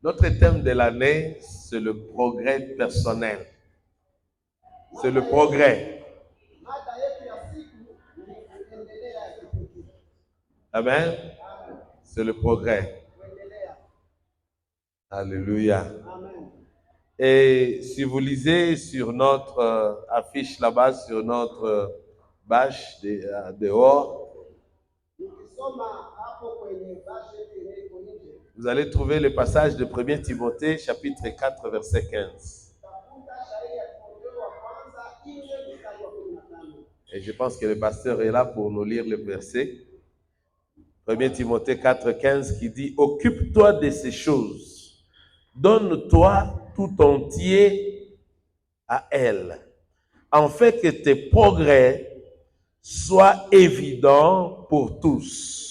Notre thème de l'année, c'est le progrès personnel. C'est le progrès. Amen. C'est le progrès. Alléluia. Et si vous lisez sur notre affiche là-bas, sur notre bâche dehors, vous allez trouver le passage de 1 Timothée, chapitre 4, verset 15. Et je pense que le pasteur est là pour nous lire le verset. 1 Timothée 4, 15 qui dit « Occupe-toi de ces choses, donne-toi tout entier à elles, en fait que tes progrès soient évidents pour tous. »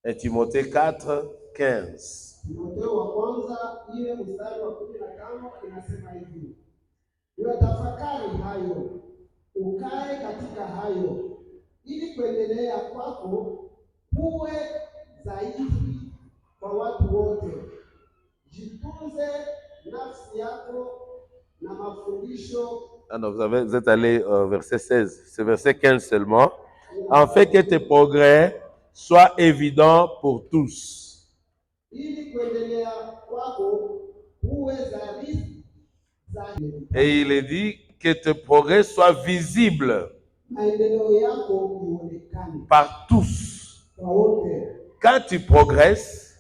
1 Timothée 4, 15. Timotheo wa kwanza ile mstari wa 15 inasema hivi: "Uyatafakari hayo, ukae katika hayo, ili kuendelea kwako kuwe zaidi kwa watu wote. Jitunze nafsi yako na mafundisho." Alors vous êtes allé au verset 16, c'est verset 15 seulement. En fait que tes progrès soient évidents pour tous. Et il est dit que tes progrès soient visibles par tous. Quand tu progresses,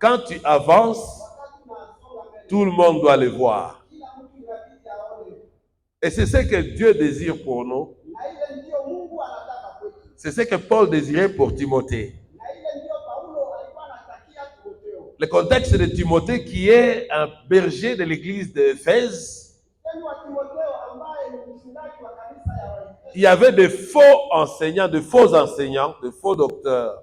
quand tu avances, tout le monde doit le voir. Et c'est ce que Dieu désire pour nous. C'est ce que Paul désirait pour Timothée. Le contexte de Timothée qui est un berger de l'église d'Éphèse. Il y avait de faux enseignants, de faux enseignants, de faux docteurs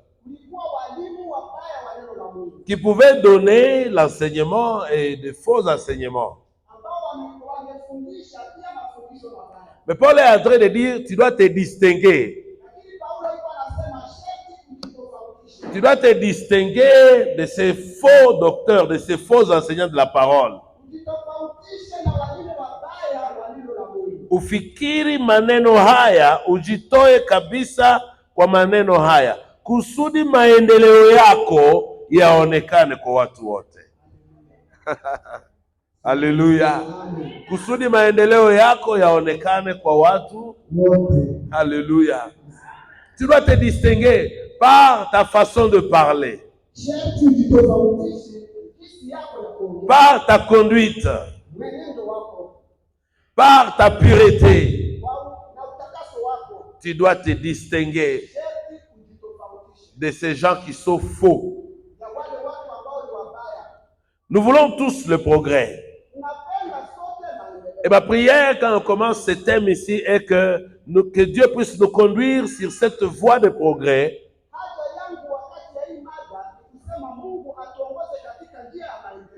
qui pouvaient donner l'enseignement et de faux enseignements. Mais Paul est en train de dire, tu dois te distinguer. Tu dois te distinguer de ces faux docteurs, de ces faux enseignants de la parole. Ufikiri maneno haya, ujitoe kabisa kwa maneno haya, kusudi maendeleo yako yaonekane kwa watu wote. Haleluya. Kusudi maendeleo yako yaonekane kwa watu wote. Haleluya. Tu dois te distinguer par ta façon de parler, par ta conduite, par ta pureté. Tu dois te distinguer de ces gens qui sont faux. Nous voulons tous le progrès. Et ma prière quand on commence ce thème ici est que Dieu puisse nous conduire sur cette voie de progrès.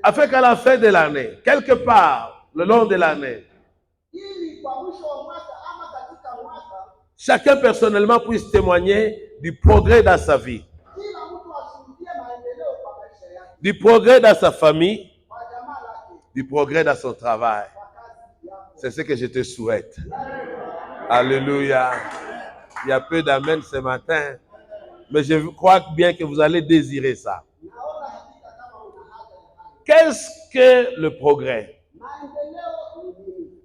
Afin qu'à la fin de l'année, quelque part, le long de l'année, chacun personnellement puisse témoigner du progrès dans sa vie, du progrès dans sa famille, du progrès dans son travail. C'est ce que je te souhaite. Alléluia. Il y a peu d'amen ce matin, mais je crois bien que vous allez désirer ça. Qu'est-ce que le progrès?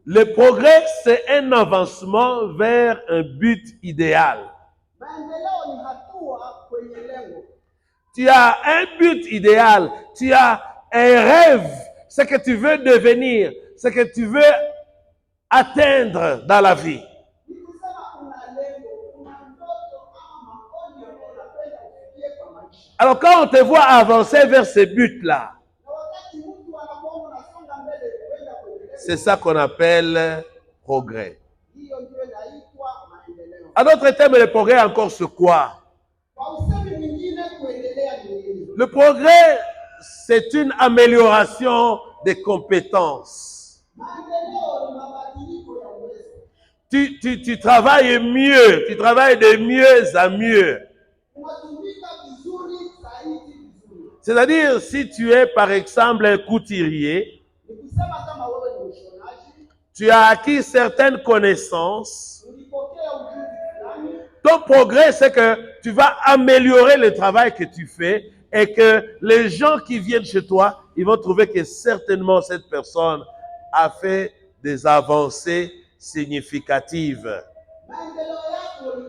Le progrès, c'est un avancement vers un but idéal. Tu as un but idéal, tu as un rêve, ce que tu veux devenir, ce que tu veux atteindre dans la vie. Alors quand on te voit avancer vers ce but-là, c'est ça qu'on appelle progrès. À notre terme, le progrès encore c'est quoi? Le progrès, c'est une amélioration des compétences. Tu travailles mieux, tu travailles de mieux à mieux. C'est-à-dire, si tu es par exemple un couturier, Ni kusema kama wewe ni mshonaji, tu as acquis certaines connaissances, ulipokea ujuzi fulani, ton progrès, c'est que tu vas améliorer le travail que tu fais et que les gens qui viennent chez toi, ils vont trouver que certainement cette personne a fait des avancées significatives. maendeleo yako ni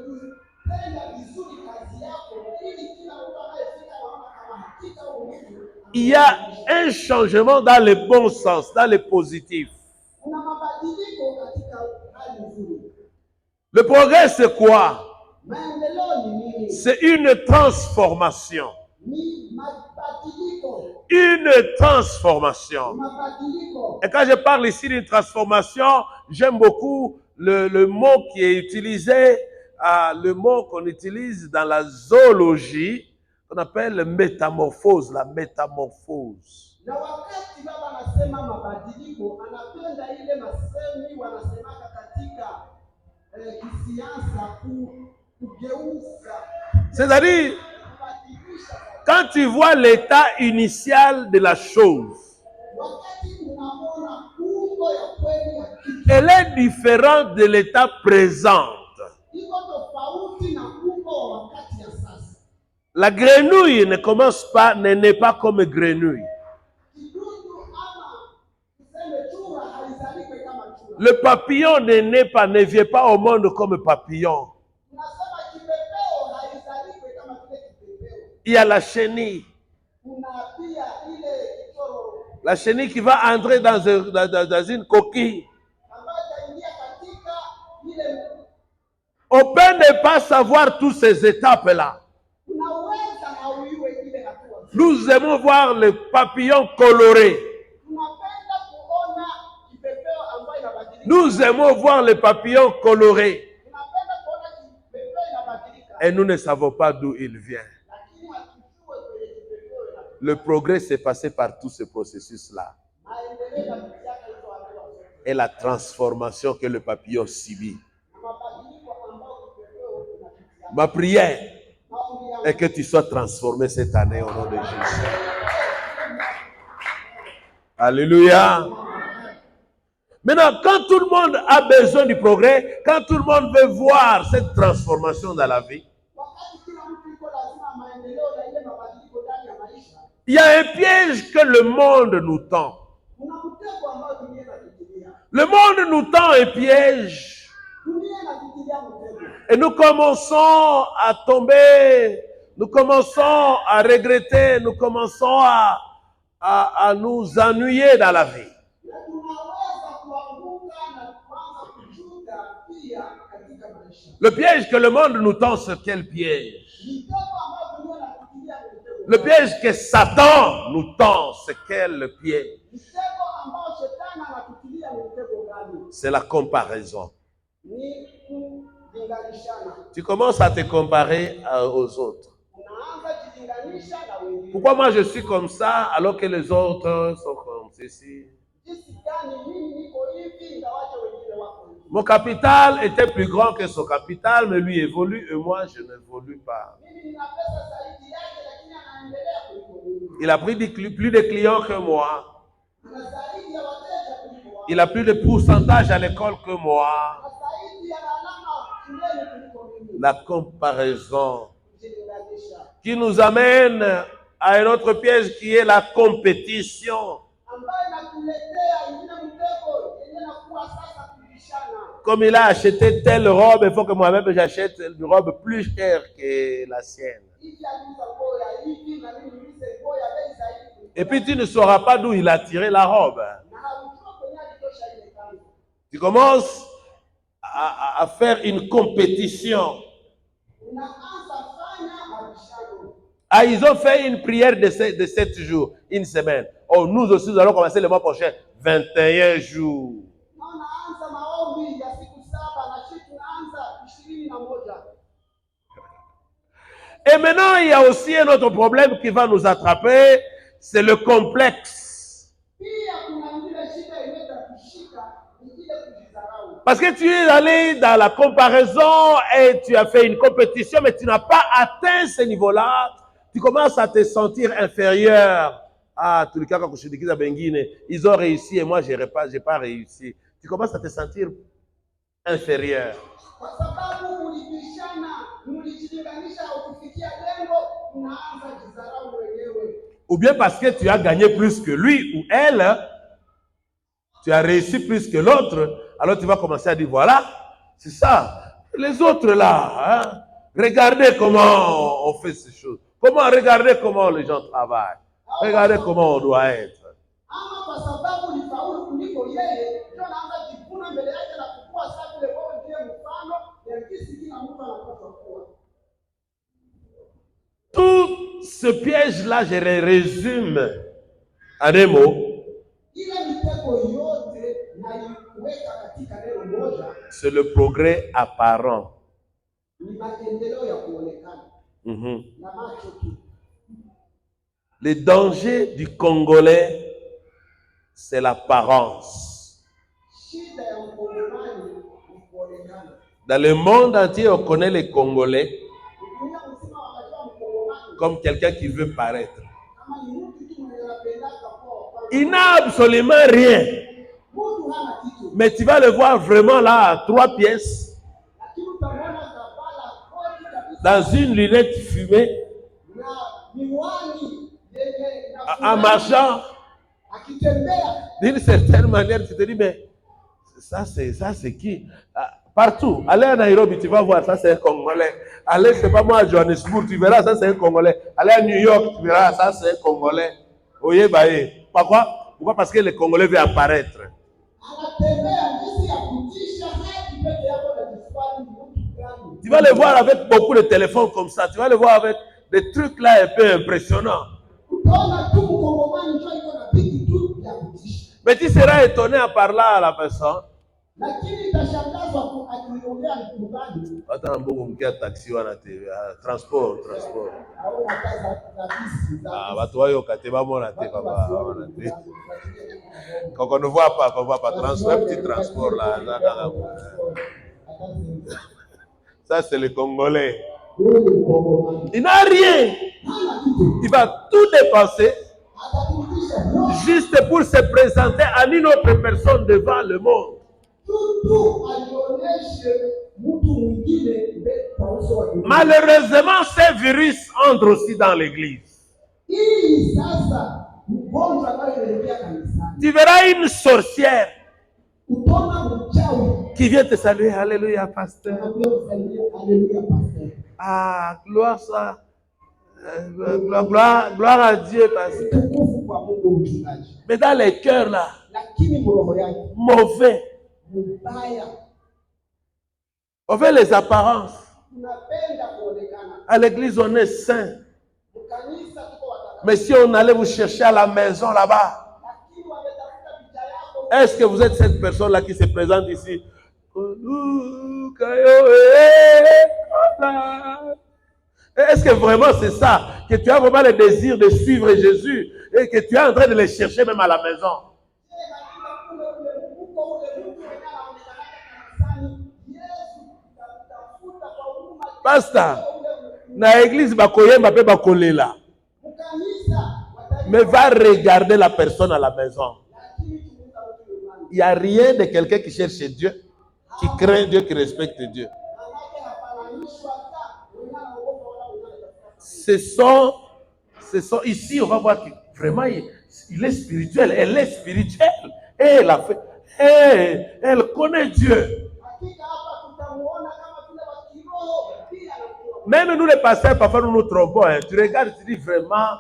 kutenda vizuri kazi yako, ili kila mtu anayefika anaona kama hakika huyu mtu Il y a un changement dans le bon sens, dans le positif. kuna mabadiliko katika hali nzuri. Le progrès, c'est quoi? Maendeleo ni nini? C'est une transformation. Ni mabadiliko. Une transformation. Mabadiliko. Et quand je parle ici d'une transformation, j'aime beaucoup le mot qui est utilisé, le mot qu'on utilise dans la zoologie, qu'on appelle métamorphose, la métamorphose. Na wakati baba anasema mabadiliko, anapenda ile masemi wanasemaka katika kisiasa kugeuza. C'est-à-dire, quand tu vois l'état initial de la chose, elle est différente de l'état présent. La grenouille ne commence pas, ne naît pas comme grenouille. Le papillon ne naît pas, ne vient pas au monde comme papillon. Il y a la chenille. La chenille qui va entrer dans une coquille. On peut ne pas savoir toutes ces étapes-là. Nous aimons voir le papillon coloré. Nous aimons voir les papillons colorés. Et nous ne savons pas d'où il vient. Le progrès s'est passé par tout ce processus-là. Et la transformation que le papillon subit. Ma prière est que tu sois transformé cette année au nom de Jésus. Alléluia. Maintenant, quand tout le monde a besoin du progrès, quand tout le monde veut voir cette transformation dans la vie, il y a un piège que le monde nous tend. Le monde nous tend un piège. Et nous commençons à tomber, nous commençons à regretter, nous commençons à nous ennuyer dans la vie. Le piège que le monde nous tend, c'est quel piège? Le piège que Satan nous tend, c'est quel piège? C'est la comparaison. Tu commences à te comparer aux autres. Pourquoi moi je suis comme ça alors que les autres sont comme ceci? Mon capital était plus grand que son capital, mais lui évolue et moi je n'évolue pas. Il a pris plus de clients que moi. Il a plus de pourcentage à l'école que moi. La comparaison qui nous amène à un autre piège qui est la compétition. Comme il a acheté telle robe, il faut que moi-même j'achète une robe plus chère que la sienne. Et puis tu ne sauras pas d'où il a tiré la robe. Tu commences à faire une compétition. Ah, ils ont fait une prière de 7 jours, une semaine. Oh, nous aussi, nous allons commencer le mois prochain, 21 jours. Et maintenant, il y a aussi un autre problème qui va nous attraper, c'est le complexe. Parce que tu es allé dans la comparaison et tu as fait une compétition, mais tu n'as pas atteint ce niveau-là. tu commences à te sentir inférieur. Ah, tous les cas, quand je suis à Benguine, ils ont réussi et moi, je n'ai pas réussi. Tu commences à te sentir inférieur. Kwa sababu ulipishana, mlijilinganisha kufikia lengo, unaanza kujidharau wenyewe. Ou bien parce que tu as gagné plus que lui ou elle, tu as réussi plus que l'autre, alors tu vas commencer à dire, voilà, c'est ça. Les autres là, hein, regardez comment on fait ces choses. Regardez comment les gens travaillent. Regardez comment on doit être. Ama kwa sababu ulifaulu kuliko yeye, ndio naanza kujivuna mbele yake na kukua safi ile wewe ndiye mfano ya kisi kila mtu anapaswa kuwa. Tout ce piège-là, je le résume en un mot. C'est le progrès apparent. Le danger du Congolais, c'est l'apparence. Dans le monde entier, on connaît les Congolais comme quelqu'un qui veut paraître. Il n'a absolument rien. Mais tu vas le voir vraiment là, à 3 pièces, dans une lunette fumée, en marchant. D'une certaine manière, tu te dis, mais ça c'est qui? Partout. Allez à Nairobi, tu vas voir, ça c'est un Congolais. Allez, je sais pas moi, à Johannesburg, tu verras, ça c'est un Congolais. Allez à New York, tu verras, ça c'est un Congolais. Oye, baye. Pourquoi? Parce que les Congolais veulent apparaître. Tu vas les voir avec beaucoup de téléphones comme ça. Tu vas les voir avec des trucs là un peu impressionnants. Mais tu seras étonné en parlant à la personne. Attends, beaucoup de taxi ou transport. Ah, quand on ne voit pas, un petit transport là. Ça, c'est le Congolais. Il n'a rien. Il va tout dépenser juste pour se présenter à une autre personne devant le monde. Malheureusement, ces virus entrent aussi dans l'église. Tu verras une sorcière qui vient te saluer. Alléluia, pasteur. Ah, gloire ça. Gloire à Dieu, pasteur. Mais dans les cœurs là, mauvais. On fait les apparences. À l'église, on est saint. Mais si on allait vous chercher à la maison là-bas, est-ce que vous êtes cette personne-là qui se présente ici? Est-ce que vraiment c'est ça? Que tu as vraiment le désir de suivre Jésus et que tu es en train de les chercher même à la maison? Pasteur, na église bakoyemba pe bakolela. Mais va regarder la personne à la maison. Il n'y a rien de quelqu'un qui cherche Dieu, qui craint Dieu, qui respecte Dieu. Ce sont ici, on va voir que vraiment, il est spirituel, elle est spirituelle. Et elle connaît Dieu. Même nous les pasteurs, parfois nous nous trompons. Hein. Tu regardes, tu dis vraiment,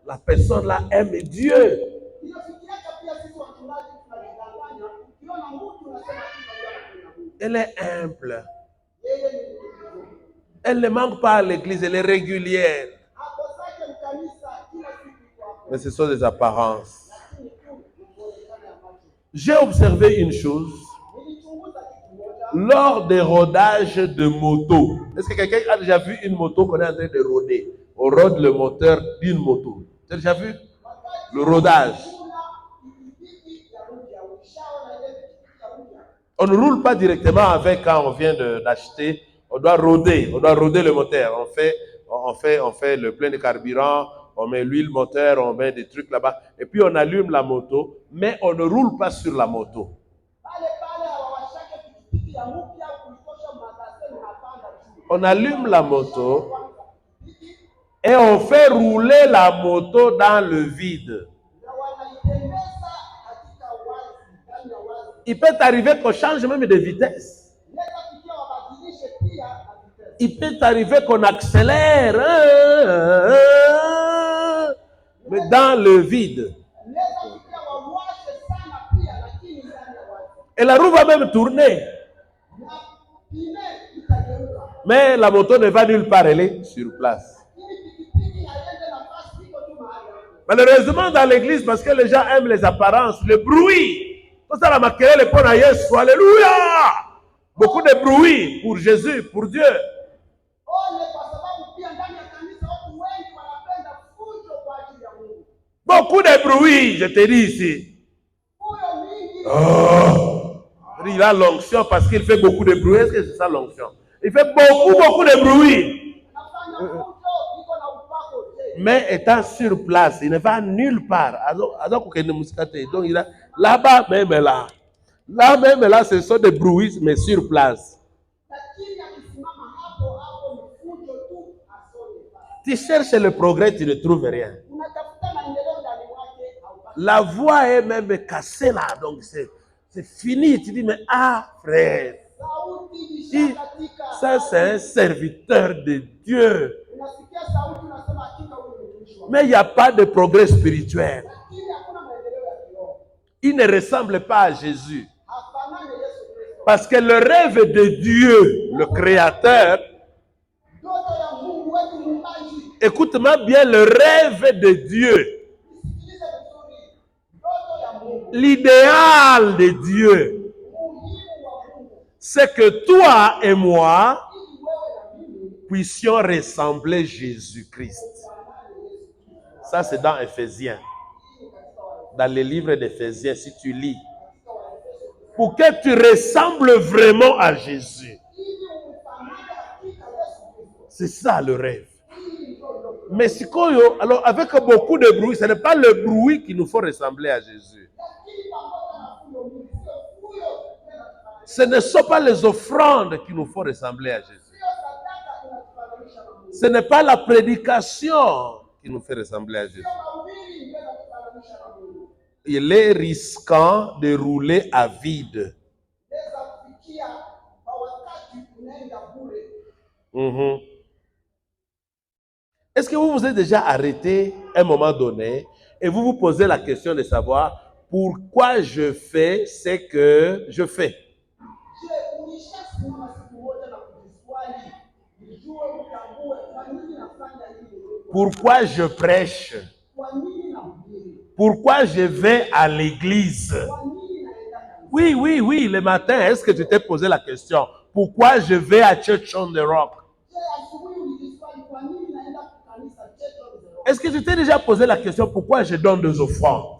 la personne là aime Dieu. Elle est humble. Elle ne manque pas à l'église, elle est régulière. Mais ce sont des apparences. J'ai observé une chose. Lors des rodages de moto, est-ce que quelqu'un a déjà vu une moto qu'on est en train de roder? On rôde le moteur d'une moto. Tu as déjà vu le rodage? On ne roule pas directement avec quand on vient d'acheter. On doit roder le moteur. On fait le plein de carburant, on met l'huile moteur, on met des trucs là-bas, et puis on allume la moto, mais on ne roule pas sur la moto. On allume la moto et on fait rouler la moto dans le vide. Il peut arriver qu'on change même de vitesse. Il peut arriver qu'on accélère, mais dans le vide. Et la roue va même tourner. Mais la moto ne va nulle part, elle est sur place. Malheureusement, dans l'église, parce que les gens aiment les apparences, le bruit. Tout ça, la maquille, les pon à Yesu, alléluia. Beaucoup de bruit pour Jésus, pour Dieu. Beaucoup de bruit, je te dis ici. Oh. Il a l'onction parce qu'il fait beaucoup de bruit. Est-ce que c'est ça l'onction? Il fait beaucoup de bruit. Mais étant sur place, il ne va nulle part. Donc il a là-bas même là. Là même là, ce sont des bruits, mais sur place. Tu cherches le progrès, tu ne trouves rien. La voix est même cassée là, donc c'est fini. Tu dis, mais frère, ça c'est un serviteur de Dieu. Mais il n'y a pas de progrès spirituel. Il ne ressemble pas à Jésus. Parce que le rêve de Dieu, le Créateur, écoute-moi bien, le rêve de Dieu, l'idéal de Dieu, c'est que toi et moi puissions ressembler à Jésus-Christ. Ça, c'est dans Éphésiens. Dans les livres d'Éphésiens, si tu lis. Pour que tu ressembles vraiment à Jésus. C'est ça le rêve. Mais alors avec beaucoup de bruit, ce n'est pas le bruit qui nous faut ressembler à Jésus. Ce ne sont pas les offrandes qui nous font ressembler à Jésus. Ce n'est pas la prédication qui nous fait ressembler à Jésus. Il est risquant de rouler à vide. Est-ce que vous vous êtes déjà arrêté à un moment donné et vous vous posez la question de savoir pourquoi je fais ce que je fais? Pourquoi je prêche? Pourquoi je vais à l'église? Oui, le matin, est-ce que tu t'es posé la question? Pourquoi je vais à Church on the Rock? Est-ce que tu t'es déjà posé la question pourquoi je donne des offrandes?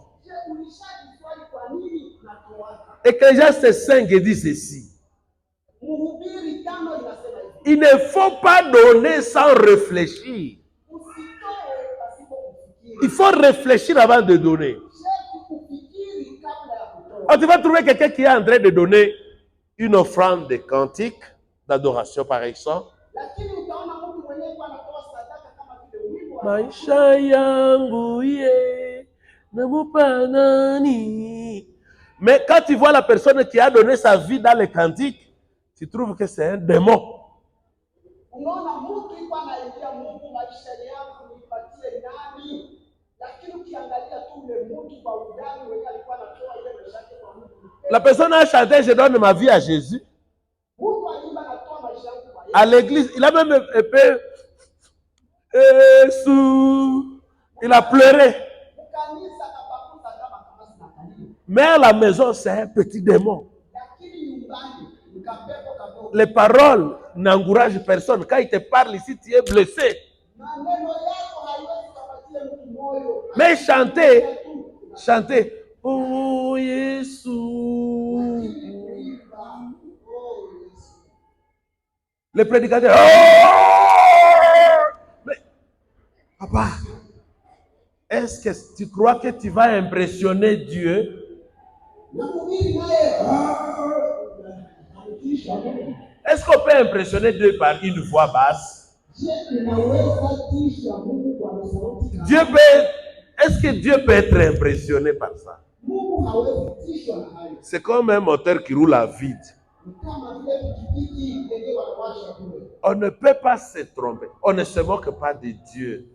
Ecclésiaste 5 dit ceci. Il ne faut pas donner sans réfléchir. Il faut réfléchir avant de donner. Alors, tu vas trouver quelqu'un qui est en train de donner une offrande de cantique, d'adoration par exemple. Maisha yangu ye, namupa nani. Mais quand tu vois la personne qui a donné sa vie dans les cantiques, tu trouves que c'est un démon. La personne a chanté, je donne ma vie à Jésus. À l'église, il a même épée. Il a pleuré. Mais à la maison, c'est un petit démon. Les paroles n'encouragent personne. Quand il te parle ici, tu es blessé. Mais chantez. Oh Jésus. Le prédicateur. Oh! Mais Papa, est-ce que tu crois que tu vas impressionner Dieu? Est-ce qu'on peut impressionner Dieu par une voix basse? Est-ce que Dieu peut être impressionné par ça? C'est comme un moteur qui roule à vide. On ne peut pas se tromper. On ne se moque pas de Dieu.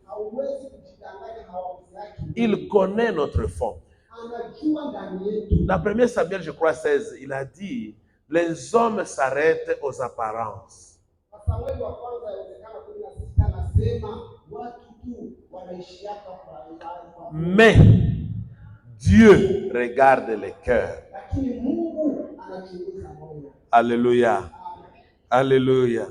Il connaît notre fond. Dans 1 Samuel, je crois 16, il a dit, les hommes s'arrêtent aux apparences. Mais Dieu regarde les cœurs. Alléluia. Alléluia.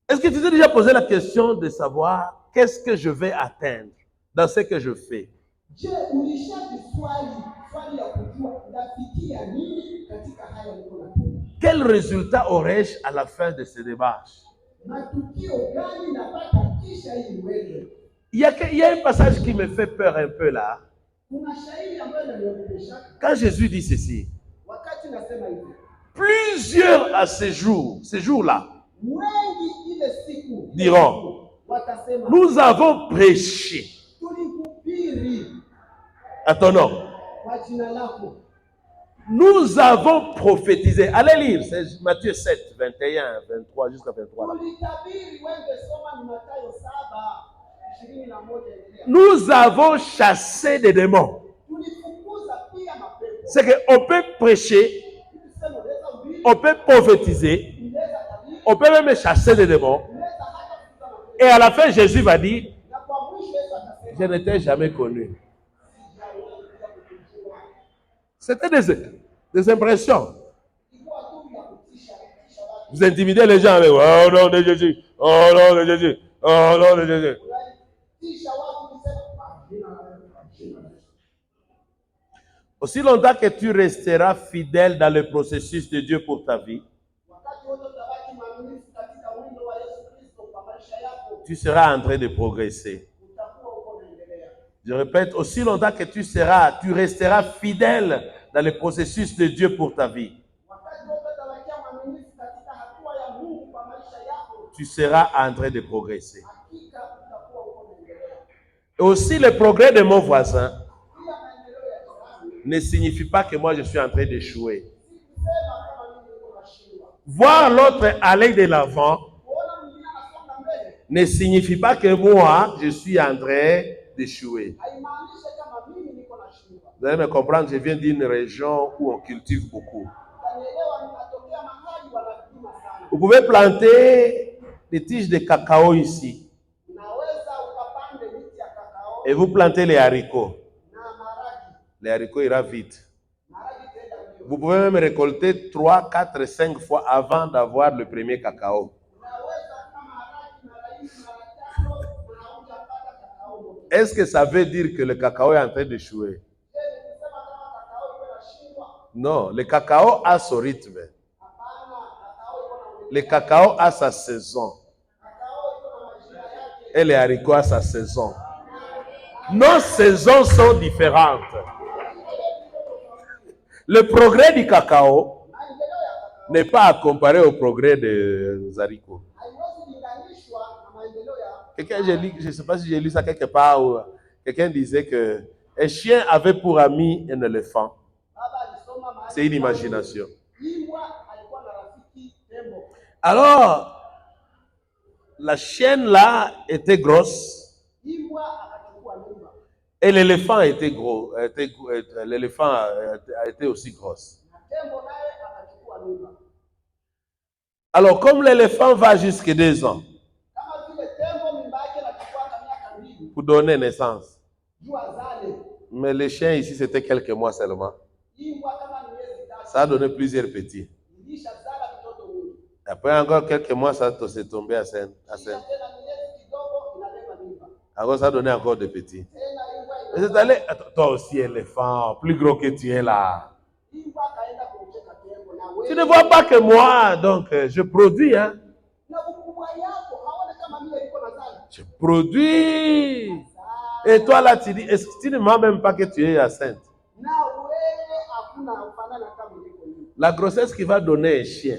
Est-ce que tu t'es déjà posé la question de savoir qu'est-ce que je vais atteindre dans ce que je fais? Quel résultat aurais-je à la fin de ces démarches? Il y a un passage qui me fait peur un peu là. Quand Jésus dit ceci, plusieurs à ces jours-là, diront, nous avons prêché à ton nom. Nous avons prophétisé. Allez lire, c'est Matthieu 7, 21, 23 jusqu'à 23. Là. Nous avons chassé des démons. C'est qu'on peut prêcher, on peut prophétiser, on peut même chasser des démons. Et à la fin, Jésus va dire, je ne t'ai jamais connu. C'était des impressions. Vous intimidez les gens avec oh non de Jésus, oh non de Jésus, oh non de Jésus. Aussi longtemps que tu resteras fidèle dans le processus de Dieu pour ta vie, tu seras en train de progresser. Je répète, aussi longtemps que tu resteras fidèle dans le processus de Dieu pour ta vie, tu seras en train de progresser. Et aussi le progrès de mon voisin ne signifie pas que moi je suis en train d'échouer. Voir l'autre aller de l'avant ne signifie pas que moi je suis en train d'échouer. Vous allez me comprendre, je viens d'une région où on cultive beaucoup. Vous pouvez planter des tiges de cacao ici. Et vous plantez les haricots. Les haricots iront vite. Vous pouvez même récolter 3, 4, 5 fois avant d'avoir le premier cacao. Est-ce que ça veut dire que le cacao est en train d'échouer? Non, le cacao a son rythme. Le cacao a sa saison. Et les haricots a sa saison. Nos saisons sont différentes. Le progrès du cacao n'est pas à comparer au progrès des haricots. Quelqu'un, je ne sais pas si j'ai lu ça quelque part, où quelqu'un disait que un chien avait pour ami un éléphant. C'est une imagination. Alors, la chienne là était grosse et l'éléphant était gros. L'éléphant a été aussi grosse. Alors, comme l'éléphant va jusqu'à 2 ans pour donner naissance, mais les chiens ici, c'était quelques mois seulement. Ça a donné plusieurs petits. Après encore quelques mois, ça s'est tombé à scène. Alors ça a donné encore des petits. Et c'est allé, toi aussi éléphant, plus gros que tu es là. Tu ne vois pas que moi, donc je produis, hein. Tu produis. Et toi là, tu dis, est-ce que tu ne mens même pas que tu es enceinte? La grossesse qui va donner un chien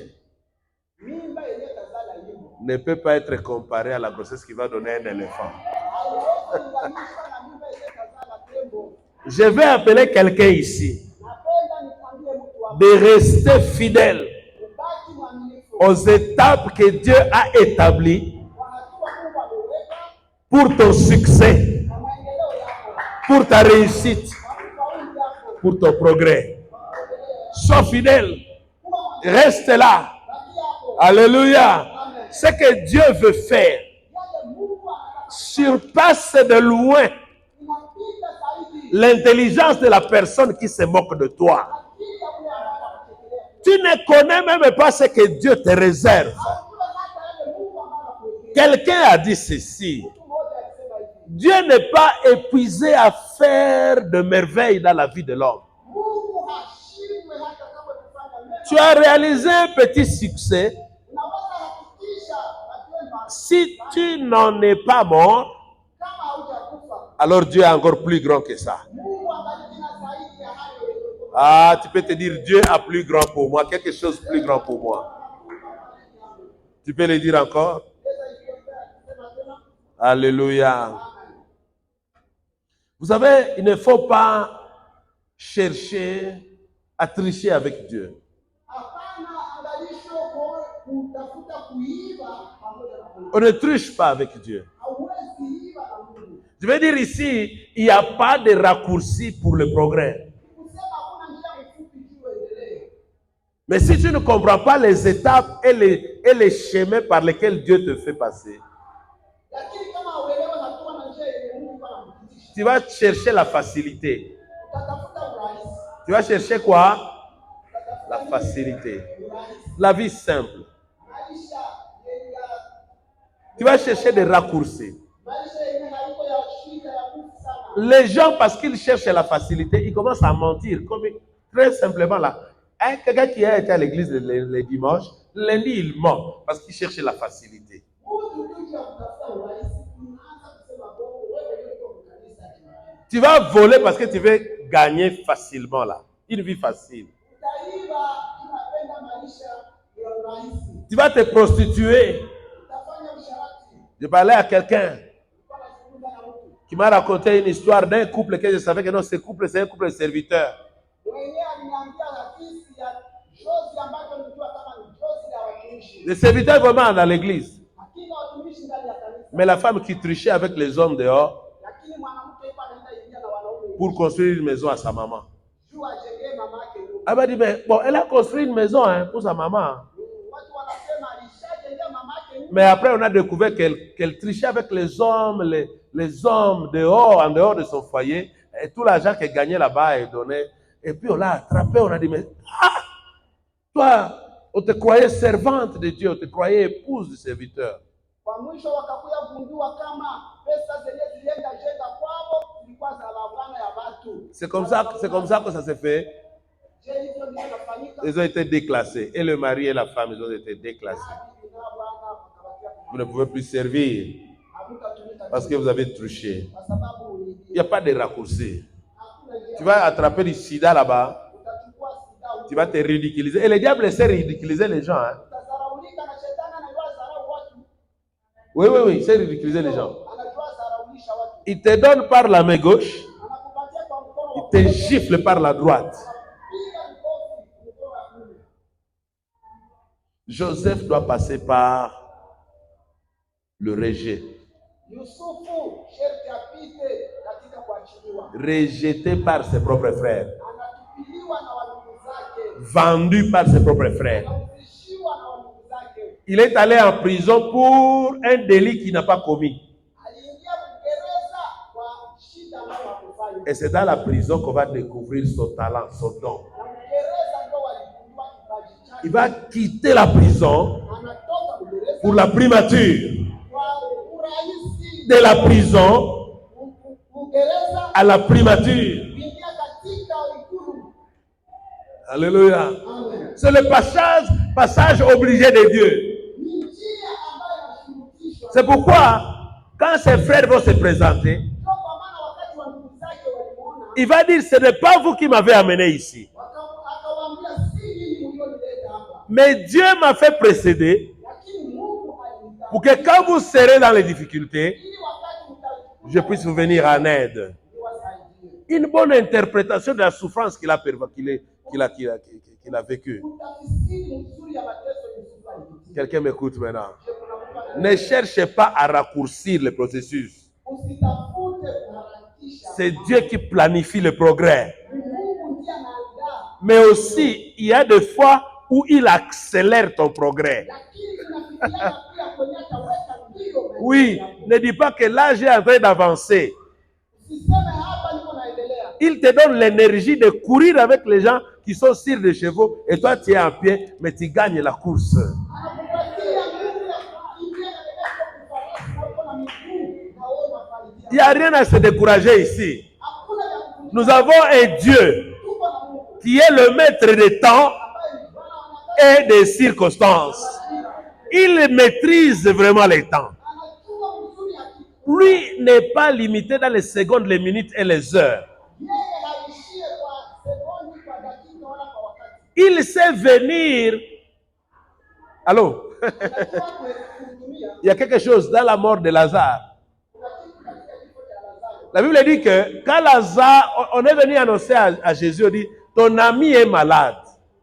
ne peut pas être comparée à la grossesse qui va donner un éléphant. Je vais appeler quelqu'un ici de rester fidèle aux étapes que Dieu a établies pour ton succès, pour ta réussite, pour ton progrès. Sois fidèle. Reste là. Alléluia. Ce que Dieu veut faire surpasse de loin l'intelligence de la personne qui se moque de toi. Tu ne connais même pas ce que Dieu te réserve. Quelqu'un a dit ceci. Dieu n'est pas épuisé à faire de merveilles dans la vie de l'homme. Tu as réalisé un petit succès. Si tu n'en es pas mort, alors Dieu est encore plus grand que ça. Ah, tu peux te dire, Dieu a plus grand pour moi, quelque chose de plus grand pour moi. Tu peux le dire encore? Alléluia. Vous savez, il ne faut pas chercher à tricher avec Dieu. On ne triche pas avec Dieu. Je veux dire ici, il n'y a pas de raccourci pour le progrès. Mais si tu ne comprends pas les étapes et les chemins par lesquels Dieu te fait passer, tu vas chercher la facilité. Tu vas chercher quoi? La facilité. La vie simple. Tu vas chercher des raccourcis. Les gens, parce qu'ils cherchent la facilité, ils commencent à mentir. Comme très simplement là. Quelqu'un qui a été à l'église le dimanche, lundi il ment parce qu'il cherche la facilité. Tu vas voler parce que tu veux gagner facilement là. Une vie facile. Tu vas te prostituer. Je parlais à quelqu'un qui m'a raconté une histoire d'un couple que je savais que non, ce couple, c'est un couple de serviteurs. Les serviteurs vraiment dans l'église. Mais la femme qui trichait avec les hommes dehors pour construire une maison à sa maman. Elle m'a dit, mais bon, elle a construit une maison pour sa maman. Mais après, on a découvert qu'elle trichait avec les hommes, les hommes dehors, en dehors de son foyer. Et tout l'argent qu'elle gagnait là-bas, elle donnait. Et puis on l'a attrapée, on a dit, mais toi, on te croyait servante de Dieu, on te croyait épouse du serviteur. C'est comme ça que ça s'est fait. Ils ont été déclassés. Et le mari et la femme, ils ont été déclassés. Vous ne pouvez plus servir parce que vous avez triché. Il n'y a pas de raccourci. Tu vas attraper du sida là-bas. Tu vas te ridiculiser. Et le diable sait ridiculiser les gens. Oui, c'est ridiculiser les gens. Il te donne par la main gauche. Il te gifle par la droite. Joseph doit passer par le rejet. Rejeté par ses propres frères. Vendu par ses propres frères. Il est allé en prison pour un délit qu'il n'a pas commis. Et c'est dans la prison qu'on va découvrir son talent, son don. Il va quitter la prison pour la primature. De la prison à la primature. Alléluia. C'est le passage obligé de Dieu. C'est pourquoi Quand ses frères vont se présenter, Ndio kwa maana wakati wa ndugu zake walimuona, il va dire, ce n'est pas vous qui m'avez amené ici. akawaambia si nyinyi mlionileta hapa, Mais Dieu m'a fait précéder lakini Mungu alinitaka pour que quand vous serez dans les difficultés, ili wakati mtakuja je puisse vous venir en aide. niwasaidie. Une bonne interprétation de la souffrance qu'il a vécue. Utafsiri nzuri ya mateso Yusufu alipitia. Quelqu'un m'écoute maintenant. Ne cherchez pas à raccourcir le processus. Usitafute kuharakisha. C'est Dieu qui planifie le progrès. Mungu ndiye anaandaa. Mais aussi, il y a des fois où il accélère ton progrès. Lakini tunafikiana pia kwenye ataweka mbio. Oui, ne dis pas que là, j'ai en train d'avancer. Usiseme hapa niko naendelea. Il te donne l'énergie de courir avec les gens qui sont sur des chevaux et toi, tu es en pied, mais tu gagnes la course. Anakupatia nguvu ya kukimbia na kufarasi na uko na miguu na wewe unakaribia. Il n'y a rien à se décourager ici. Hakuna ya kukumbia. Nous avons un Dieu Tuko na Mungu. qui est le maître des temps et des circonstances. Il maîtrise vraiment les temps. Anajua uzuri ya kitu. Lui n'est pas limité dans les secondes, les minutes et les heures. Yeye haishie kwa sekondi, kwa dakika wala kwa wakati. Il sait venir. Allô? Anajua kuhudumia. Il y a quelque chose dans la mort de Lazare. Kuna kitu katika kifo cha Lazaro. La Bible dit que quand Lazare, on est venu annoncer à Jésus, on dit, ton ami est malade.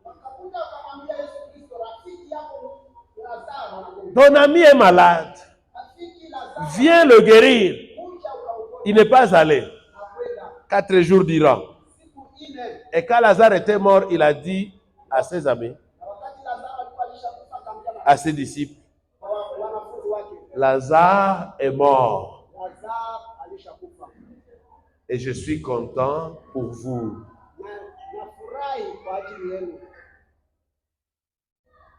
Wakakuja wakamwambia Yesu Kristo, rafiki yako Lazaro anakuja. Ton ami est malade. Rafiki Lazaro Viens le guérir. kuja ukaokoe. Il n'est pas allé. Akwenda 4 jours durant. siku 4. Et quand Lazare était mort, il a dit à ses amis, Na wakati Lazaro alikuwa alishakufa, akamwambia à ses disciples, kwa wanafunzi wake, Lazare est mort. Lazaro alishakufa. Et je suis content pour vous. Na nafurahi kwa ajili yenu.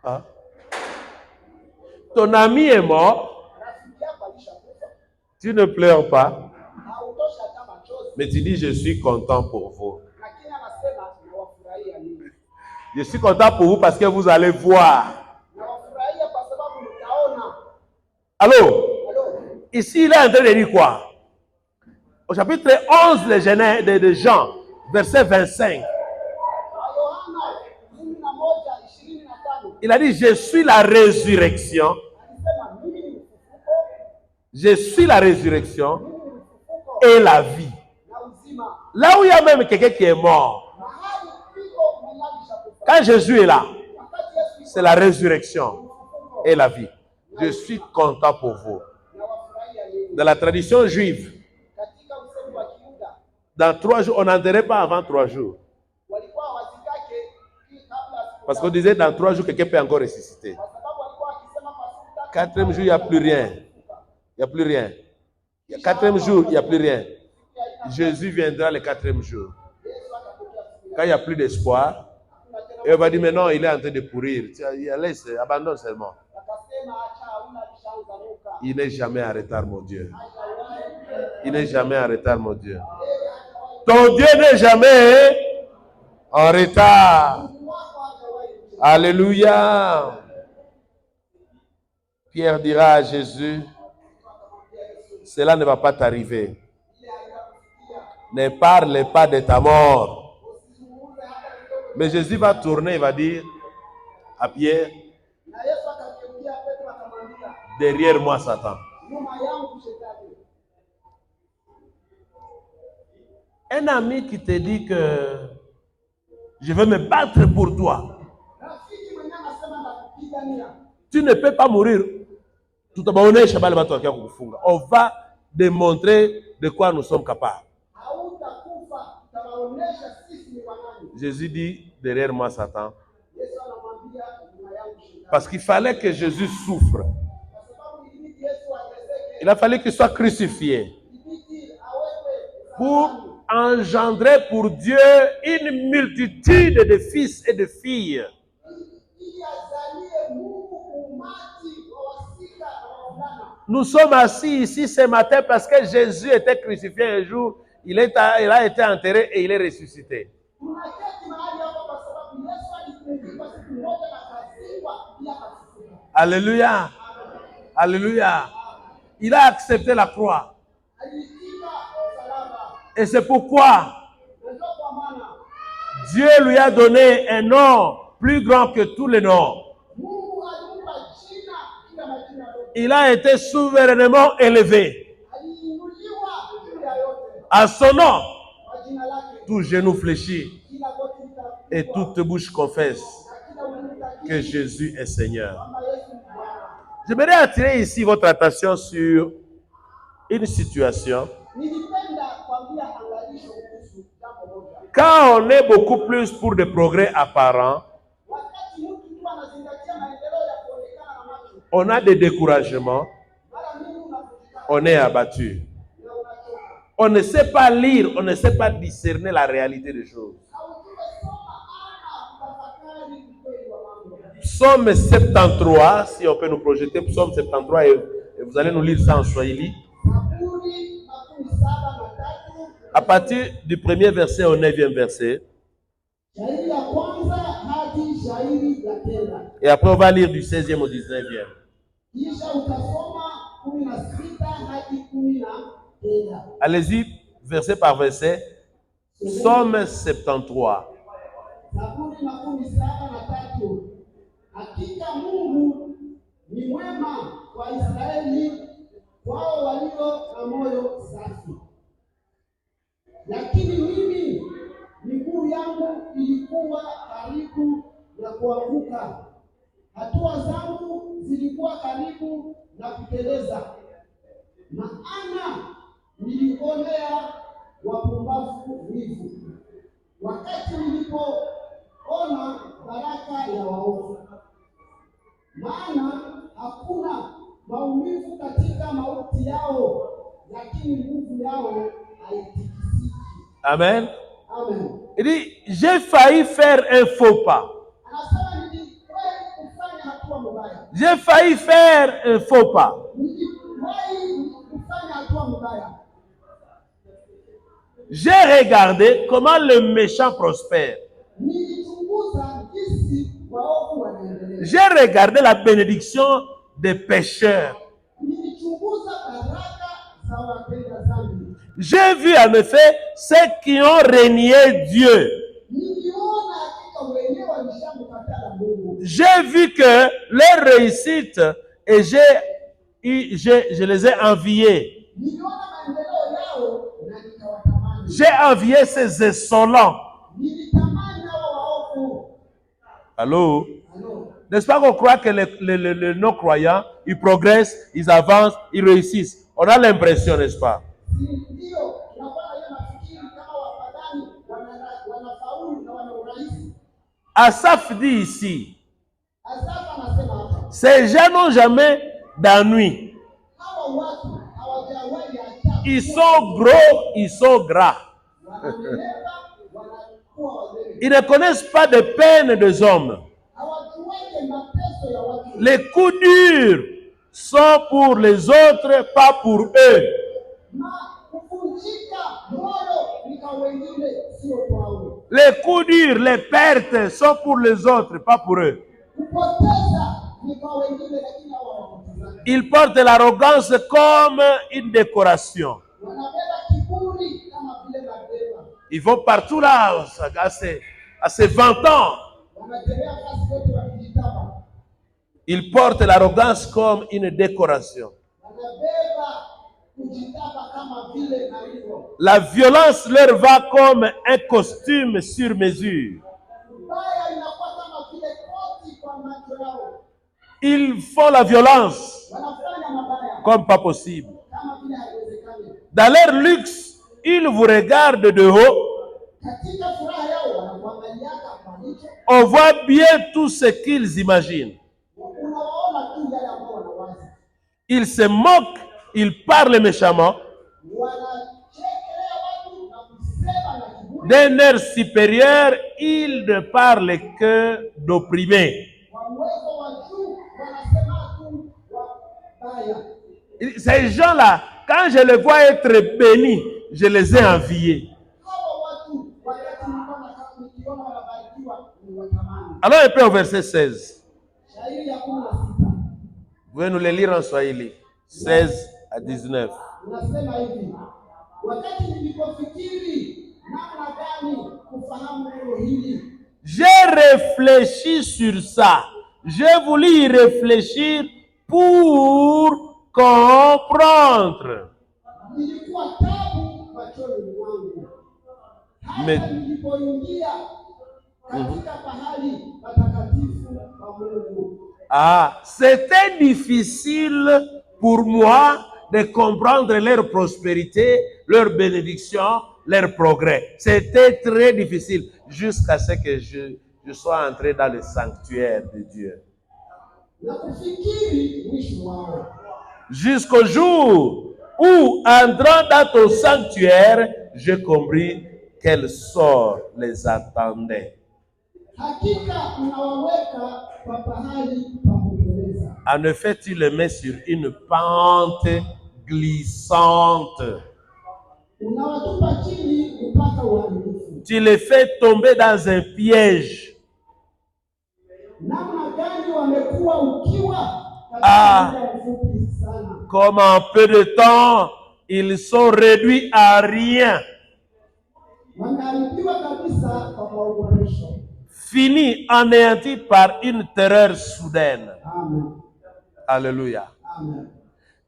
Hein? Ton ami est mort. Rafiki yako alishakufa. Tu ne pleures pas, Hautoshi hata machozi. mais tu dis, je suis content pour vous. Lakini anasema nawafurahia ninyi. Je suis content pour vous parce que vous allez voir. Nawafurahia kwa sababu mtaona. Allô? Halo. Ici, il est en train de dire quoi? Au chapitre 11 de Jean, verset 25, Yohana 11:25 il a dit, je suis la résurrection. alisema mimi ni mfufuko, Je suis la résurrection mimi ni mfufuko et la vie. na uzima. Là où il y a même quelqu'un qui est mort, Mahali piko mwenye alishakufa. quand Jésus est là, Wakati Yesu c'est la résurrection et la vie. Je suis content pour vous. nawafurahia ninyi. Dans la tradition juive, Katika usemi wa Kiyuda dans 3 jours, on n'enterrait pas avant 3 jours. walikuwa wazikake kabla ya siku Parce qu'on tatu. disait dans 3 jours, quelqu'un peut encore ressusciter. Kwa sababu walikuwa wakisema kwa siku tatu. 4e jour, il n'y a plus rien. Il n'y a plus rien. 4e jour, il n'y a plus rien. Jésus viendra le 4e jour. Yesu akatokea siku ya Quand il n'y a plus d'espoir, hakuna tena. et on va dire, mais non, il est en train de pourrir. Laisse, abandonne seulement. Akasema acha hauna alishaanza nuka. Il n'est jamais en retard, mon Dieu. Hajawahi. Il n'est jamais en retard, mon Dieu. Ton Dieu n'est jamais en retard. Mungu wako hajawahi. Alléluia. Pierre dira à Jésus, cela ne va pas t'arriver. Ne parle pas de ta mort. Mais Jésus va tourner, il va dire à Pierre, Na Yesu akageukia Petro akamwambia, derrière moi Satan. nyuma yangu shetani. Un ami qui te dit que je vais me battre pour toi. Rafiki mwenyewe anasema nakupigania. Tu ne peux pas mourir. Tutabaonesha bale watu wakia kukufunga. On va démontrer de quoi nous sommes capables. Hautakufa, tutawaonesha sisi ni wanani. Jésus dit derrière moi Satan. Yesu anamwambia nyuma yangu shetani. Parce qu'il fallait que Jésus souffre. Kwa sababu ilibidi Yesu ateseke, Il a fallu qu'il soit crucifié ilibidi awekwe pour msalabani. engendrer pour Dieu une multitude de fils et de filles. Ili azalie Mungu umati wa wasika na wavulana. Nous sommes assis ici ce matin parce que Jésus était crucifié un jour, il a été enterré et il est ressuscité. Tunaketi mahali hapa kwa sababu Yesu alikufa siku moja na kazikwa pia akafufuka. Alléluia. Alléluia. Il a accepté la croix. aliitika msalaba. Et c'est pourquoi Na ndio kwa maana Dieu lui a donné un nom plus grand que tous les noms. Mungu alimpa jina kila majina yote. Il a été souverainement élevé. Aliinuliwa juu ya yote. À son nom, Kwa jina lake tout genou fléchit kila goti litapigwa et toute bouche confesse na kila ulimi utakiri que Jésus est Seigneur. kwamba Yesu ni Bwana. J'aimerais attirer ici votre attention sur une situation. Nilipenda kuambia angalisho kuhusu jambo moja. Quand on est beaucoup plus pour des progrès apparents, Wakati mtu tu anazingatia maendeleo ya kuonekana na macho, on a des découragements, mara mingi unavunjika on est abattu. na unachoka. On ne sait pas lire, on ne sait pas discerner la réalité des choses. Haujui soma ama kutafakari ukweli wa mambo. Psaume 73, si on peut nous projeter, Psaume 73, et vous allez nous lire ça en Swahili. Zaburi 73 À partir du premier verset au 9e verset. shairi ya kwanza hadi shairi la kenda. Et après, on va lire du 16e au 19e. Kisha utasoma 16 hadi 19. Allez-y, verset par verset. Psaume 73. Zaburi 73. Hakika Mungu ni mwema kwa Israeli, wao walio na moyo safi. Lakini mimi miguu yangu ilikuwa karibu na kuanguka, hatua zangu zilikuwa karibu na kuteleza, maana nilionea wapumbavu wivu, wakati nilipoona baraka ya waovu. Maana hakuna maumivu katika mauti yao, lakini nguvu yao haitikisiki. Amen. Amen. Il dit, j'ai failli faire un faux pas. Anasema niliwahi kufanya hatua mbaya. J'ai failli faire un faux pas. Niliwahi kufanya hatua mbaya. J'ai regardé comment le méchant prospère. Nilichunguza jinsi waovu wanaendelea. J'ai regardé la bénédiction des pécheurs. Nilichunguza baraka za watenda dhambi. J'ai vu en effet ceux qui ont régné Dieu. Niliona hakika wenyewe walishamkataa Mungu. J'ai vu que leur réussite et je les ai enviés. Niliona maendeleo yao na nikawatamani. J'ai envié ces insolents. Nilitamani hao waovu. Allô? Allô? N'est-ce pas qu'on croit que les non-croyants, ils progressent, ils avancent, ils réussissent? On a l'impression, n'est-ce pas? Ndio tunakuwa na hiyo nafikiri kama wapagani wanafaulu na wana urahisi. Asaph dit ici, Asafa anasema hapa, ces gens n'ont jamais d'ennui. hawa watu hawajawahi acha. Ils sont gros, ils sont gras. Wananenepa, wanakuwa wazee. Ils ne connaissent pas de peine des hommes. Hawajuaje mateso ya watu. Les coups durs sont pour les autres, pas pour eux. Na kuvunjika moyo ni kwa wengine, sio kwao. Les coups durs, les pertes sont pour les autres, pas pour eux. Kupoteza ni kwa wengine, lakini hawa hawapotezani. Ils portent l'arrogance comme une décoration. Wanabeba kiburi kama vile mabeba. Ils vont partout là, à se vantant. Wanatembea kasi yote wakijitaba. Ils portent l'arrogance comme une décoration. Wanabeba kujitaba kama vile na hivyo. La violence leur va comme un costume sur mesure. Ubaya inakuwa kama vile koti kwa macho yao. Ils font la violence Wanafanya mabaya comme pas possible. kama vile haiwezekani. Dans leur luxe, ils vous regardent de haut. Katika furaha yao wanakuangaliaka kwa jicho. On voit bien tout ce qu'ils imaginent. Unawaona tu yale ambao wanawaza. Ils se moquent, ils parlent méchamment. Wanachekelea watu na kusema na kiburi. D'un air supérieur, ils ne parlent que d'opprimés. Kwa uwezo wa juu wanasema tu wabaya. Ces gens-là, quand je les vois être bénis, je les ai enviés. Hawa watu wakati nikiona wanabarikiwa ni watamani. Alors on peut au verset 16. Shairi ya 16. Vous pouvez nous le lire en Swahili. 16 à 19. Nasema hivi, wakati nilipofikiri namna gani kufahamu neno hili, j'ai réfléchi sur ça. J'ai voulu y réfléchir pour comprendre. nilikuwa tabu machoni mwangu. Mais- Hata nilipoingia katika pahali patakatifu pa Mungu, Ah, c'était difficile pour moi de comprendre leur prospérité, leur bénédiction, leur progrès. C'était très difficile jusqu'à ce que je sois entré dans le sanctuaire de Dieu. na kufikiri mwisho wao. Jusqu'au jour où, entrant dans ton sanctuaire, j'ai compris quel sort les attendait. Hakika unawaweka kwa pahali pa kuteleza. En effet, tu les mets sur une pente glissante. Unawatupa chini mpaka uharibifu. Tu les fais tomber dans un piège. Namna gani wamekuwa ukiwa Ah. katika muda mfupi sana. Comme en peu de temps, ils sont réduits à rien. Wameharibiwa kabisa kwa maogopesho. Finis anéantis par une terreur soudaine. Amen. Alléluia. Amen.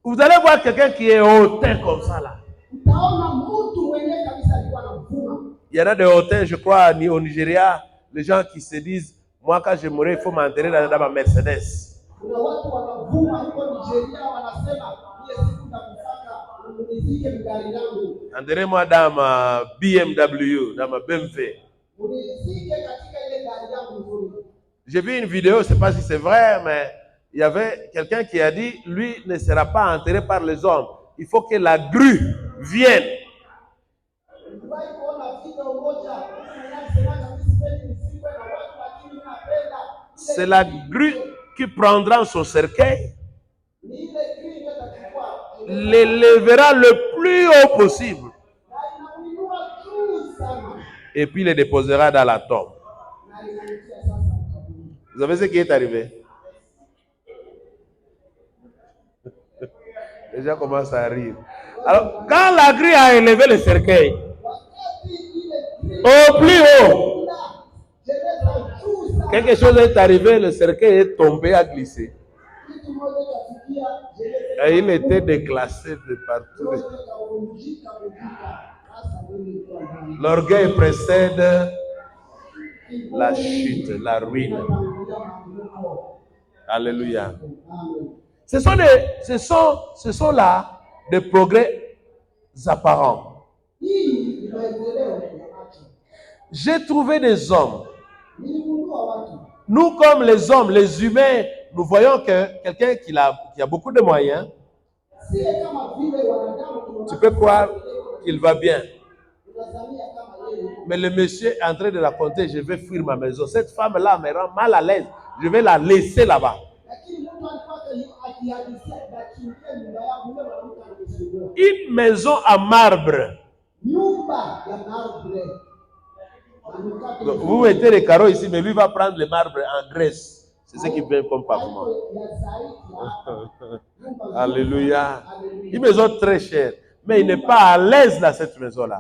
Vous allez voir quelqu'un qui est hautain comme ça là. Utaona mtu mwenyewe kabisa alikuwa anavuma. Il y en a des hautains, je crois, au Nigeria, les gens qui se disent, moi quand je mourrai, il faut m'enterrer dans ma Mercedes. Kuna watu wanavuma huko Nigeria wanasema mie siku nitakufaka unizike gari langu. Enterrez-moi dans ma BMW, dans ma BMW. Unizike katika ile gari yangu nzuri. J'ai vu une vidéo, je ne sais pas si c'est vrai, mais il y avait quelqu'un qui a dit, lui ne sera pas enterré par les hommes. Il faut que la grue vienne. Niliwahi kuona video moja anasema kabisa sipendi nisikwe na watu lakini napenda. C'est la grue qui prendra son cercueil, Ni ile green ndio itachukua. l'élèvera le plus haut possible Na inamuinua juu sana. et puis le déposera dans la tombe. Na inanitia sasa kaburi. Vous savez ce qui est arrivé? Les gens commencent à rire. Alors, quand la grue a élevé le cercueil Wakati ile green au plus haut, jeneza juu sana. quelque chose est arrivé, le cercueil est tombé, a glissé. Kitu moja kafikia jeneza. Et il était déclassé de partout. L'orgueil précède la chute, la ruine. Alléluia. Ce sont là des progrès apparents. J'ai trouvé des hommes. Nous, comme les hommes, les humains, nous voyons que quelqu'un qui a beaucoup de moyens, tu peux croire qu'il va bien. Mais le monsieur est en train de raconter, je vais fuir ma maison. Cette femme-là me rend mal à l'aise. Je vais la laisser là-bas. Une maison à marbre. Donc, vous mettez les carreaux ici, mais lui va prendre le marbre en Grèce. C'est ce qui vient comme pavement. Alléluia. Une maison très chère. Mais il n'est pas à l'aise dans cette maison-là.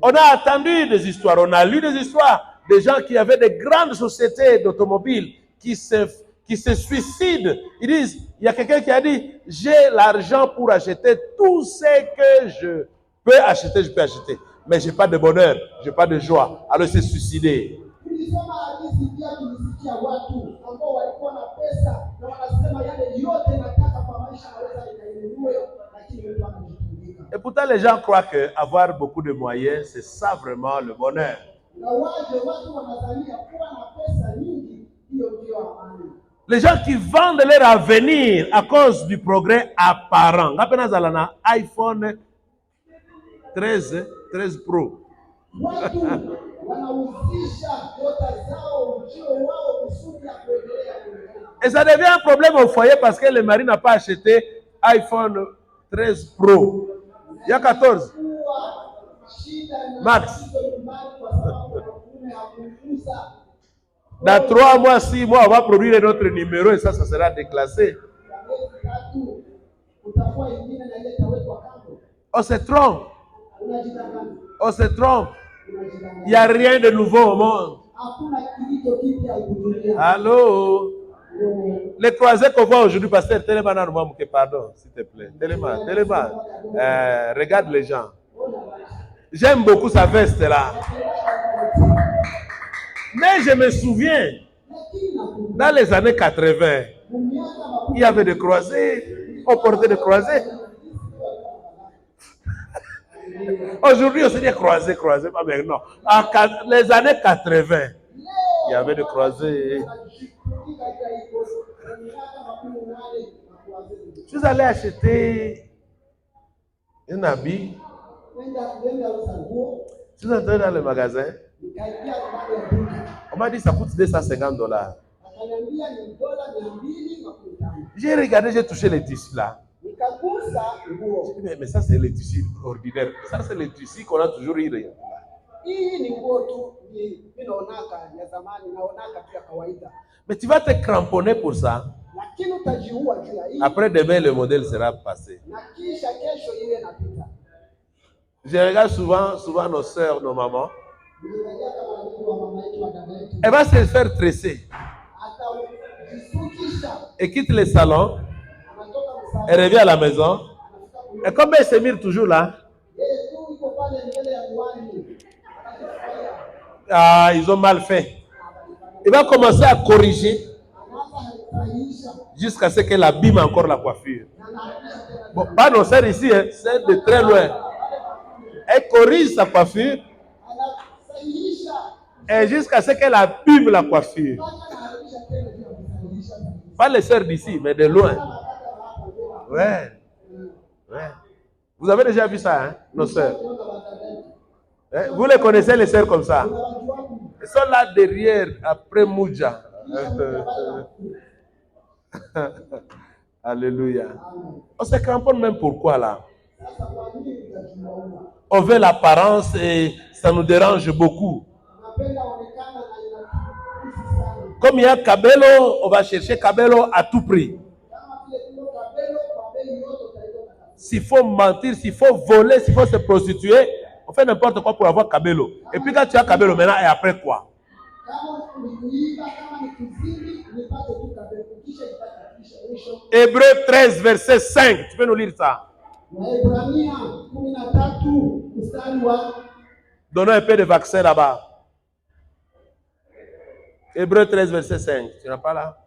On a entendu des histoires, on a lu des histoires des gens qui avaient des grandes sociétés d'automobiles qui se suicident. Ils disent, il y a quelqu'un qui a dit, j'ai l'argent pour acheter tout ce que je peux acheter, je peux acheter. Mais je n'ai pas de bonheur, je n'ai pas de joie. Alors il s'est suicidé. Et pourtant, les gens croient qu'avoir beaucoup de moyens, c'est ça vraiment le bonheur. Les gens qui vendent leur avenir à cause du progrès apparent. iPhone 13 Pro. Et ça devient un problème au foyer parce que le mari n'a pas acheté iPhone 13 Pro. Il y a 14. Max. Dans 3 mois, 6 mois, on va produire notre numéro et ça sera déclassé. kutakuwa ingine na ile itawekwa kando. On se trompe. Unajidanganya. On se trompe. Unajidanganya. Il n'y a rien de nouveau au monde. Hakuna kilicho kipya duniani. Allô? Les croisés qu'on voit aujourd'hui, pasteur, tellement pardon, s'il te plaît. Tellement. Regarde les gens. J'aime beaucoup sa veste là. Mais je me souviens, dans les années 80, il y avait des croisés, on portait des croisés. Aujourd'hui, on se dit croisés, mais non. En les années 80, il y avait des croisés. Je suis allé acheter un habit. Je suis entré dans le magasin. On m'a dit ça coûte $250. J'ai regardé, j'ai touché les tissus là. J'ai dit, mais ça c'est les tissus ordinaires. Ça c'est les tissus qu'on a toujours eu. Mais tu vas te cramponner pour ça. Après demain, le modèle sera passé. Je regarde souvent nos soeurs, nos mamans. Elle va se faire tresser. Elle quitte le salon. Elle revient à la maison. Et comme elle se mire toujours là. Ah, ils ont mal fait. Il va commencer à corriger jusqu'à ce qu'elle abîme encore la coiffure. Bon, pas nos sœurs ici, hein, c'est de très loin. Elle corrige sa coiffure et jusqu'à ce qu'elle abîme la coiffure. Pas les sœurs d'ici, mais de loin. Ouais. Vous avez déjà vu ça, hein, nos sœurs? Vous les connaissez, les sœurs comme ça? Elles sont là derrière, après Mouja. Alléluia. On se cramponne même pourquoi là? On veut l'apparence et ça nous dérange beaucoup. Comme il y a Kabelo, on va chercher Kabelo à tout prix. S'il faut mentir, s'il faut voler, s'il faut se prostituer, on fait n'importe quoi pour avoir Kabelo. Et puis quand tu as Kabelo maintenant, et après quoi? Hébreux 13, verset 5. Tu peux nous lire ça? Donnons un peu de vaccin là-bas. Hébreux 13, verset 5. Tu n'as pas là?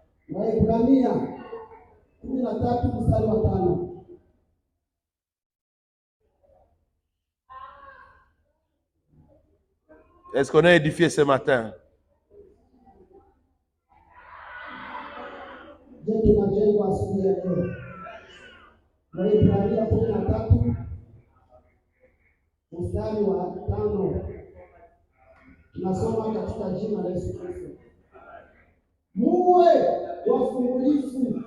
Est-ce qu'on est édifié ce matin? Tunasoma katika jina la Yesu Kristo. Muwe wafungulifu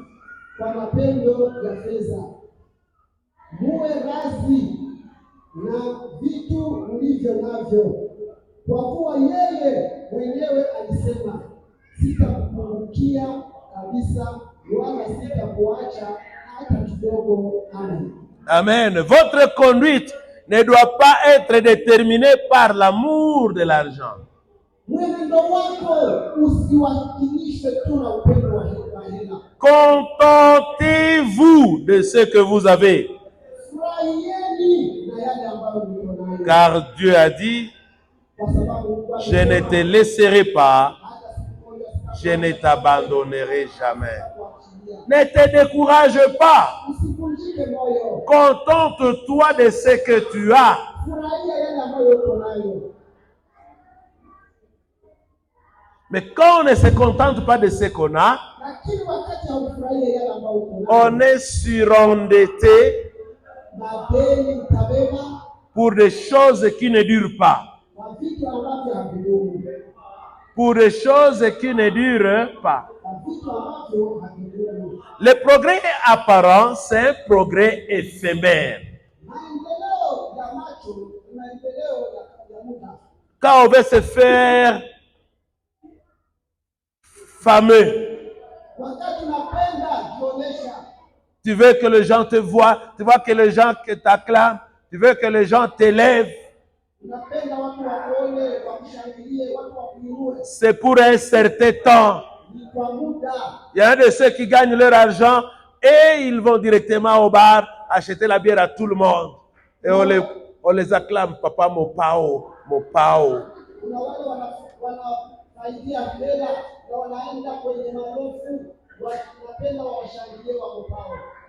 kwa mapendo ya fedha. Muwe radhi na vitu mlivyo navyo. Kwa kuwa yeye mwenyewe alisema, sitakupungukia kabisa wala sitakuacha hata kidogo. Amen. Amen. Votre conduite ne doit pas être déterminée par l'amour de l'argent. Contentez-vous de ce que vous avez. Car Dieu a dit, je ne te laisserai pas, je ne t'abandonnerai jamais. Ne te décourage pas. Contente-toi de ce que tu as. Mais quand on ne se contente pas de ce qu'on a, on est surendetté pour des choses qui ne durent pas. Pour des choses qui ne durent pas. Le progrès apparent, c'est un progrès éphémère. Quand on veut se faire fameux, Tu veux que les gens te voient. Tu vois que les gens t'acclament. Tu veux que les gens t'élèvent. C'est pour un certain temps. Il y en a de ceux qui gagnent leur argent et ils vont directement au bar acheter la bière à tout le monde. Et on les acclame, papa Mopao, Mopao.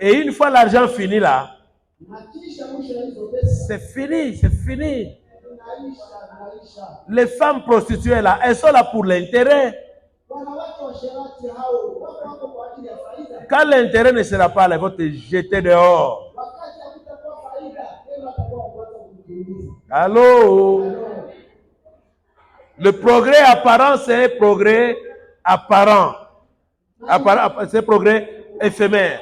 Et une fois l'argent fini là, c'est fini, c'est fini. Les femmes prostituées là, elles sont là pour l'intérêt. Quand l'intérêt ne sera pas là, ils vont te jeter dehors. Allô? Le progrès apparent, c'est un progrès apparent. C'est un progrès éphémère.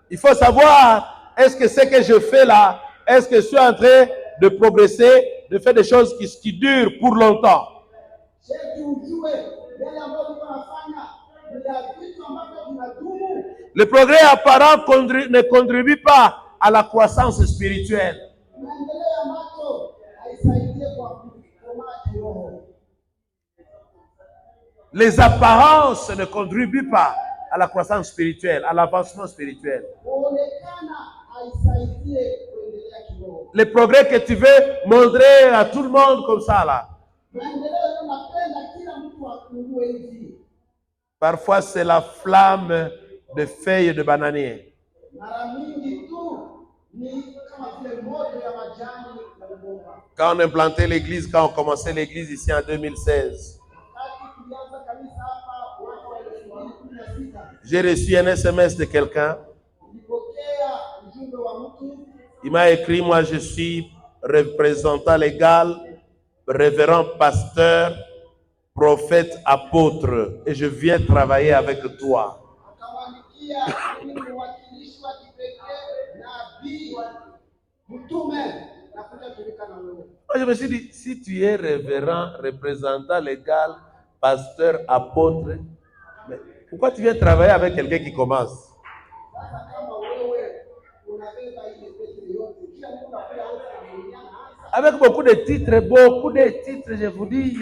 Il faut savoir, est-ce que ce que je fais là, est-ce que je suis en train de progresser, de faire des choses qui durent pour longtemps? Le progrès apparent ne contribue pas à la croissance spirituelle. Les apparences ne contribuent pas à la croissance spirituelle, à l'avancement spirituel. Les progrès que tu veux montrer à tout le monde comme ça là. Parfois c'est la flamme de feuilles de bananier. Quand on implantait l'église, quand on commençait l'église ici en 2016, j'ai reçu un SMS de quelqu'un. Il m'a écrit, moi je suis représentant légal, révérend pasteur, prophète, apôtre, et je viens travailler avec toi. Je me suis dit, si tu es révérend, représentant légal, pasteur, apôtre, mais pourquoi tu viens travailler avec quelqu'un qui commence? Avec beaucoup de titres, je vous dis,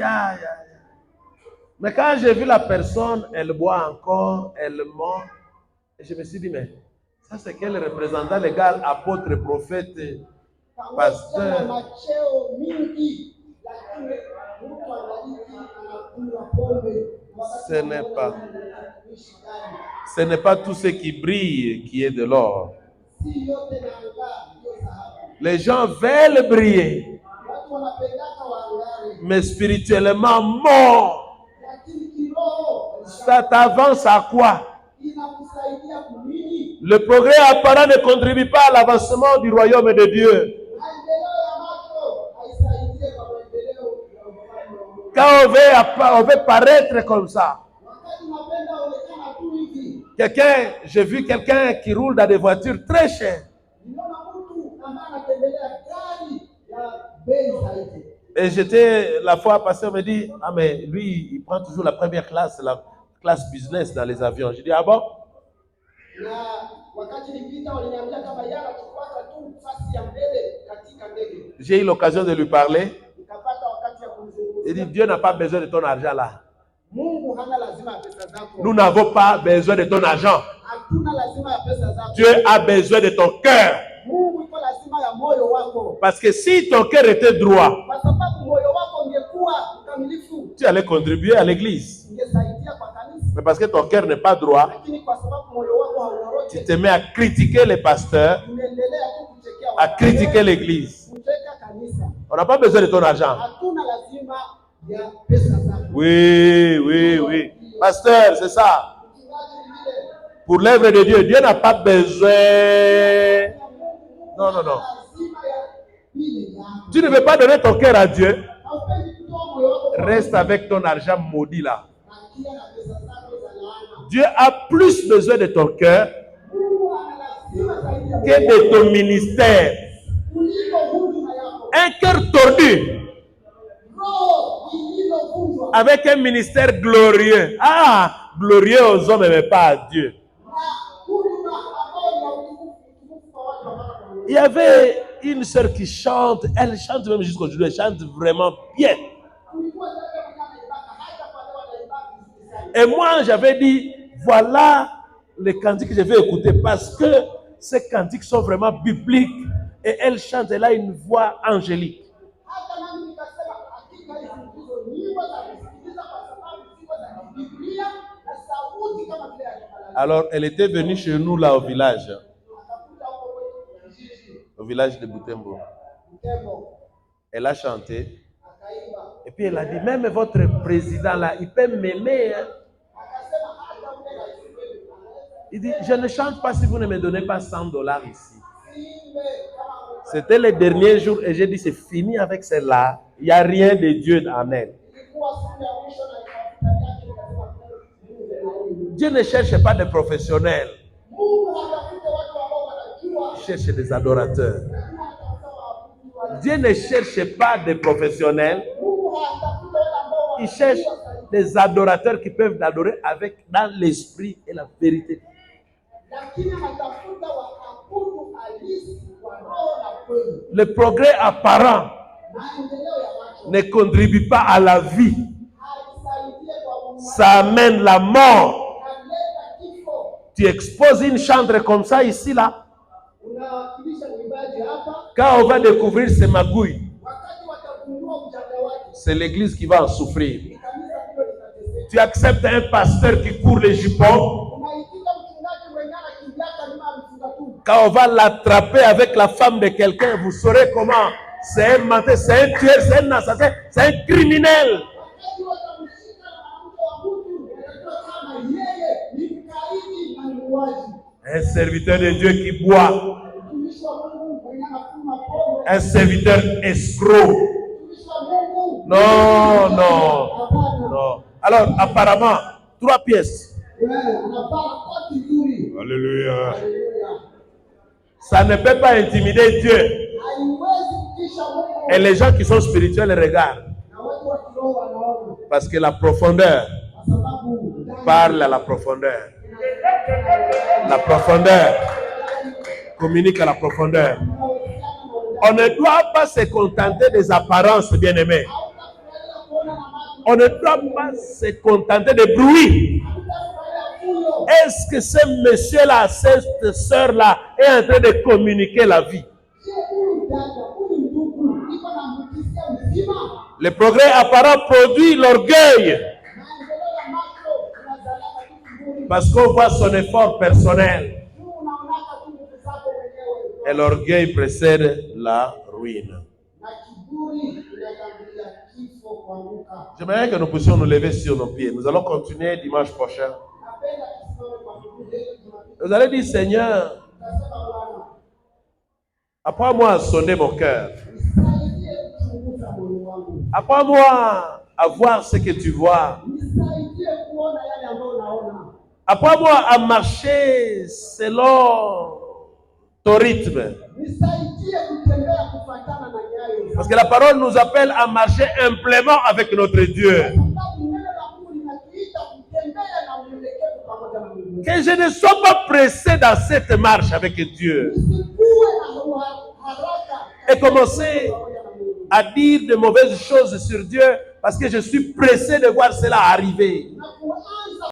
Mais quand j'ai vu la personne, elle boit encore, elle ment, et je me suis dit, mais ça c'est quel représentant légal, apôtre, prophète, pasteur? Ce n'est pas tout ce qui brille qui est de l'or. Les gens veulent briller, mais spirituellement morts. Ça t'avance à quoi? Le progrès apparent ne contribue pas à l'avancement du royaume de Dieu. Quand on veut paraître comme ça, j'ai vu quelqu'un qui roule dans des voitures très chères. Et la fois passée, on me dit, ah mais lui, il prend toujours la première classe, la classe business dans les avions. Je dis, ah bon? J'ai eu l'occasion de lui parler. Il dit, Dieu n'a pas besoin de ton argent là. Nous n'avons pas besoin de ton argent. Dieu a besoin de ton cœur. Parce que si ton cœur était droit, tu allais contribuer à l'église. Mais parce que ton cœur n'est pas droit, tu te mets à critiquer les pasteurs, à critiquer l'église. On n'a pas besoin de ton argent. Oui. Pasteur, c'est ça. Pour l'œuvre de Dieu, Dieu n'a pas besoin. Non. Tu ne veux pas donner ton cœur à Dieu. Reste avec ton argent maudit là. Dieu a plus besoin de ton cœur que de ton ministère. Un cœur tordu avec un ministère glorieux. Ah, glorieux aux hommes, mais pas à Dieu. Il y avait une sœur qui chante, elle chante même jusqu'aujourd'hui, elle chante vraiment bien. Et moi, j'avais dit, voilà les cantiques que je vais écouter parce que ces cantiques sont vraiment bibliques et elle chante, elle a une voix angélique. Alors, elle était venue chez nous là au village de Butembo. Elle a chanté. Et puis elle a dit, même votre président là, il peut m'aimer. Hein? Il dit, je ne chante pas si vous ne me donnez pas $100 ici. C'était les derniers jours et j'ai dit, c'est fini avec celle-là. Il n'y a rien de Dieu en elle. Dieu ne cherche pas des professionnels. Il cherche des adorateurs. Dieu ne cherche pas des professionnels. Il cherche des adorateurs qui peuvent l'adorer avec dans l'esprit et la vérité. Le progrès apparent ne contribue pas à la vie. Ça amène la mort. Tu exposes une chambre comme ça ici là. Quand on va découvrir ces magouilles, c'est l'église qui va en souffrir. Tu acceptes un pasteur qui court les jupons. Quand on va l'attraper avec la femme de quelqu'un, vous saurez comment. C'est un menteur, c'est un tueur, c'est un assassin, c'est un criminel. Un serviteur de Dieu qui boit. Un serviteur escroc. Non, non, non. Alors, apparemment, 3 pièces. Alléluia. Ça ne peut pas intimider Dieu. Et les gens qui sont spirituels regardent. Parce que la profondeur parle à la profondeur. La profondeur communique à la profondeur. On ne doit pas se contenter des apparences, bien-aimés. On ne doit pas se contenter des bruits. Est-ce que ce monsieur-là, cette sœur-là est en train de communiquer la vie? Le progrès apparent produit l'orgueil. Parce qu'on voit son effort personnel. Et l'orgueil précède la ruine. J'aimerais que nous puissions nous lever sur nos pieds. Nous allons continuer dimanche prochain. Vous allez dire, Seigneur, apprends-moi à sonner mon cœur. Apprends-moi à voir ce que tu vois. Apprends-moi à marcher selon ton rythme. Parce que la parole nous appelle à marcher humblement avec notre Dieu. Que je ne sois pas pressé dans cette marche avec Dieu. Et commencer à dire de mauvaises choses sur Dieu parce que je suis pressé de voir cela arriver.